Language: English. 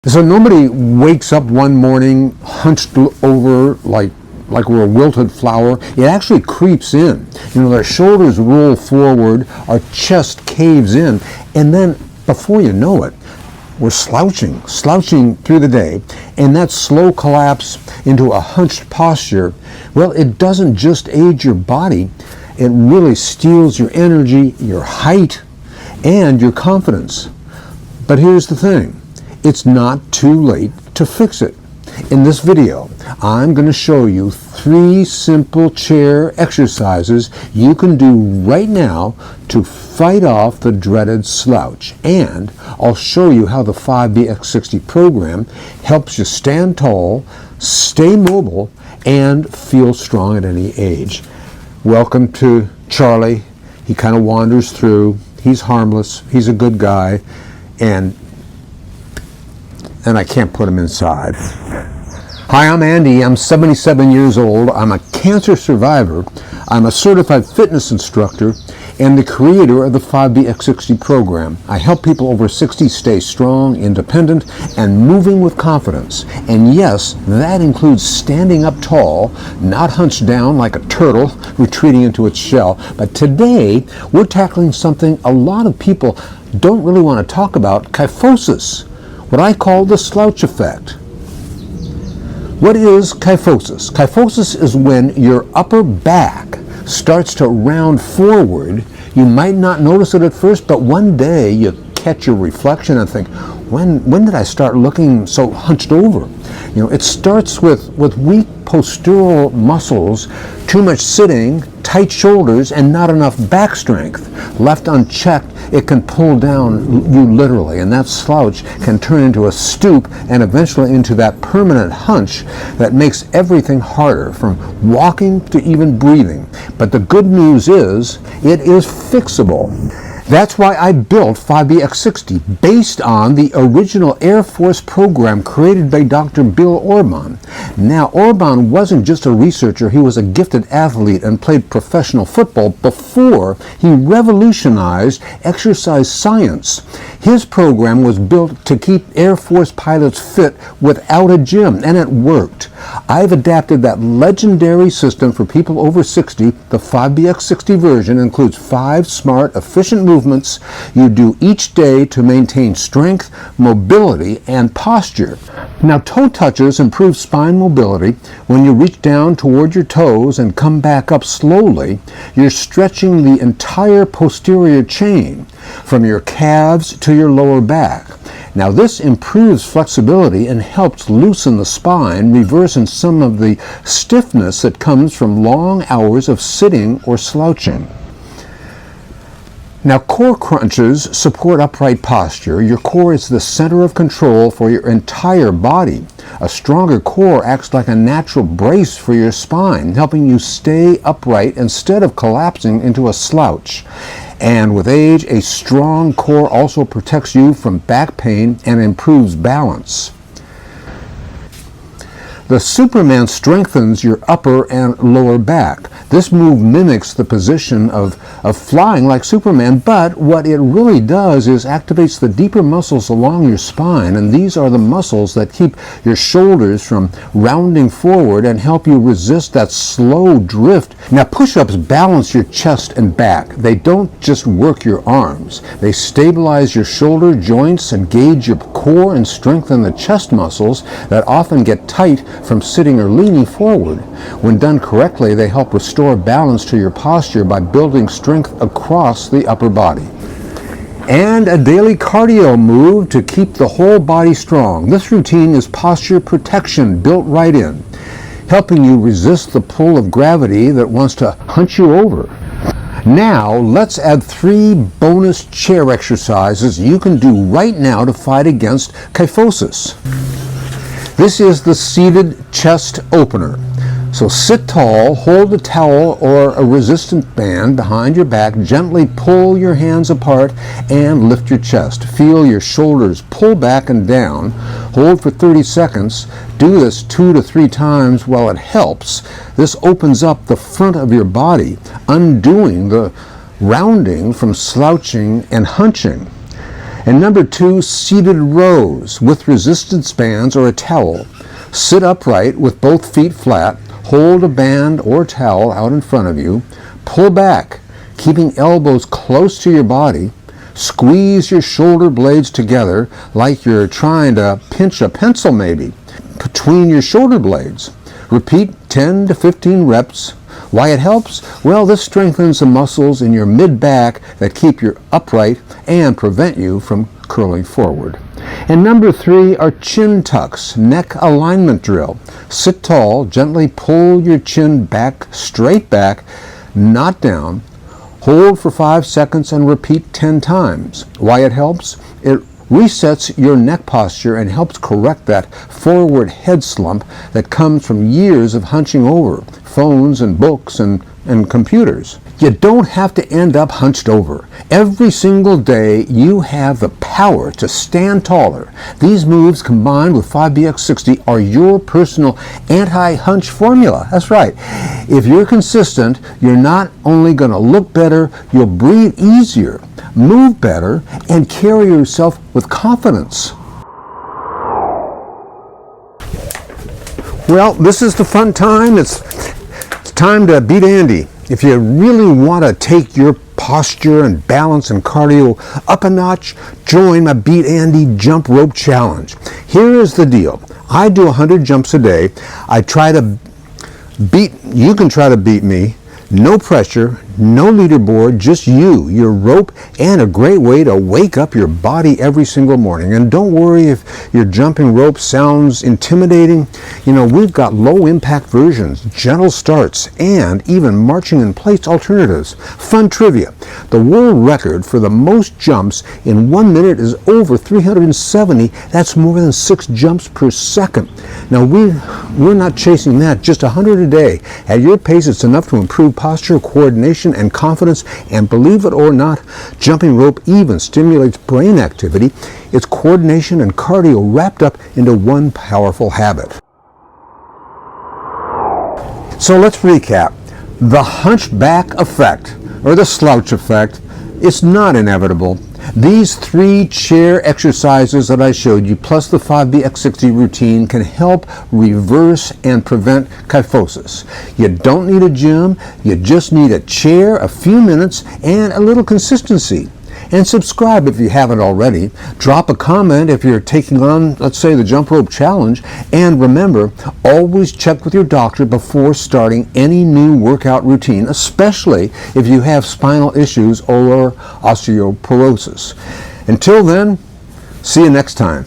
So nobody wakes up one morning hunched over like we're a wilted flower. It actually creeps in. You know, our shoulders roll forward, our chest caves in, and then before you know it, we're slouching through the day, and that slow collapse into a hunched posture, well, it doesn't just age your body, it really steals your energy, your height, and your confidence. But here's the thing. It's not too late to fix it. In this video, I'm going to show you 3 simple chair exercises you can do right now to fight off the dreaded slouch. And I'll show you how the FBX60 program helps you stand tall, stay mobile, and feel strong at any age. Welcome to Charlie. He kind of wanders through. He's harmless. He's a good guy. And I can't put him inside. Hi, I'm Andy. I'm 77 years old. I'm a cancer survivor. I'm a certified fitness instructor and the creator of the FBX60 program. I help people over 60 stay strong, independent, and moving with confidence. And yes, that includes standing up tall, not hunched down like a turtle retreating into its shell. But today, we're tackling something a lot of people don't really want to talk about, kyphosis. What I call the slouch effect. What is kyphosis? Kyphosis is when your upper back starts to round forward. You might not notice it at first, but one day you catch your reflection and think, when did I start looking so hunched over? You know, it starts with weak postural muscles, too much sitting, tight shoulders, and not enough back strength. Left unchecked, it can pull down you literally, and that slouch can turn into a stoop and eventually into that permanent hunch that makes everything harder, from walking to even breathing. But the good news is, it is fixable. That's why I built FBX60 based on the original Air Force program created by Dr. Bill Orban. Now, Orban wasn't just a researcher, he was a gifted athlete and played professional football before he revolutionized exercise science. His program was built to keep Air Force pilots fit without a gym, and it worked. I've adapted that legendary system for people over 60. The FBX60 version includes 5 smart, efficient movements you do each day to maintain strength, mobility, and posture. Now, toe touchers improve spine mobility. When you reach down toward your toes and come back up slowly, you're stretching the entire posterior chain from your calves to your lower back. Now, this improves flexibility and helps loosen the spine, reversing some of the stiffness that comes from long hours of sitting or slouching. Now, core crunches support upright posture. Your core is the center of control for your entire body. A stronger core acts like a natural brace for your spine, helping you stay upright instead of collapsing into a slouch. And with age, a strong core also protects you from back pain and improves balance. The Superman strengthens your upper and lower back. This move mimics the position of flying like Superman, but what it really does is activates the deeper muscles along your spine, and these are the muscles that keep your shoulders from rounding forward and help you resist that slow drift. Now, push-ups balance your chest and back. They don't just work your arms. They stabilize your shoulder joints, engage your core, and strengthen the chest muscles that often get tight from sitting or leaning forward. When done correctly, they help restore balance to your posture by building strength across the upper body. And a daily cardio move to keep the whole body strong. This routine is posture protection built right in, helping you resist the pull of gravity that wants to hunch you over. Now, let's add 3 bonus chair exercises you can do right now to fight against kyphosis. This is the seated chest opener. So sit tall, hold a towel or a resistant band behind your back, gently pull your hands apart and lift your chest. Feel your shoulders pull back and down. Hold for 30 seconds. Do this 2 to 3 times while it helps. This opens up the front of your body, undoing the rounding from slouching and hunching. And number 2, seated rows with resistance bands or a towel. Sit upright with both feet flat. Hold a band or towel out in front of you. Pull back, keeping elbows close to your body. Squeeze your shoulder blades together like you're trying to pinch a pencil maybe between your shoulder blades. Repeat 10 to 15 reps. Why it helps? Well, this strengthens the muscles in your mid-back that keep you upright and prevent you from curling forward. And number 3 are chin tucks, neck alignment drill. Sit tall, gently pull your chin back, straight back, not down. Hold for 5 seconds and repeat 10 times. Why it helps? It resets your neck posture and helps correct that forward head slump that comes from years of hunching over phones and books and computers. You don't have to end up hunched over. Every single day you have the power to stand taller. These moves combined with 5BX60 are your personal anti-hunch formula. That's right. If you're consistent, you're not only going to look better, you'll breathe easier, move better, and carry yourself with confidence. Well, this is the fun time. It's time to beat Andy. If you really want to take your posture and balance and cardio up a notch, join my Beat Andy Jump Rope Challenge. Here is the deal. I do 100 jumps a day. You can try to beat me. No pressure, no leaderboard, just you, your rope, and a great way to wake up your body every single morning. And don't worry if your jumping rope sounds intimidating. You know, we've got low impact versions, gentle starts, and even marching in place alternatives. Fun trivia. The world record for the most jumps in 1 minute is over 370. That's more than 6 jumps per second. Now we're not chasing that, just 100 a day. At your pace, it's enough to improve posture, coordination, and confidence. And believe it or not, jumping rope even stimulates brain activity. It's coordination and cardio wrapped up into one powerful habit. So let's recap. The hunchback effect, or the slouch effect, it's not inevitable. These 3 chair exercises that I showed you, plus the 5BX60 routine, can help reverse and prevent kyphosis. You don't need a gym, you just need a chair, a few minutes, and a little consistency. And subscribe if you haven't already. Drop a comment if you're taking on, let's say, the Jump Rope Challenge. And remember, always check with your doctor before starting any new workout routine, especially if you have spinal issues or osteoporosis. Until then, see you next time.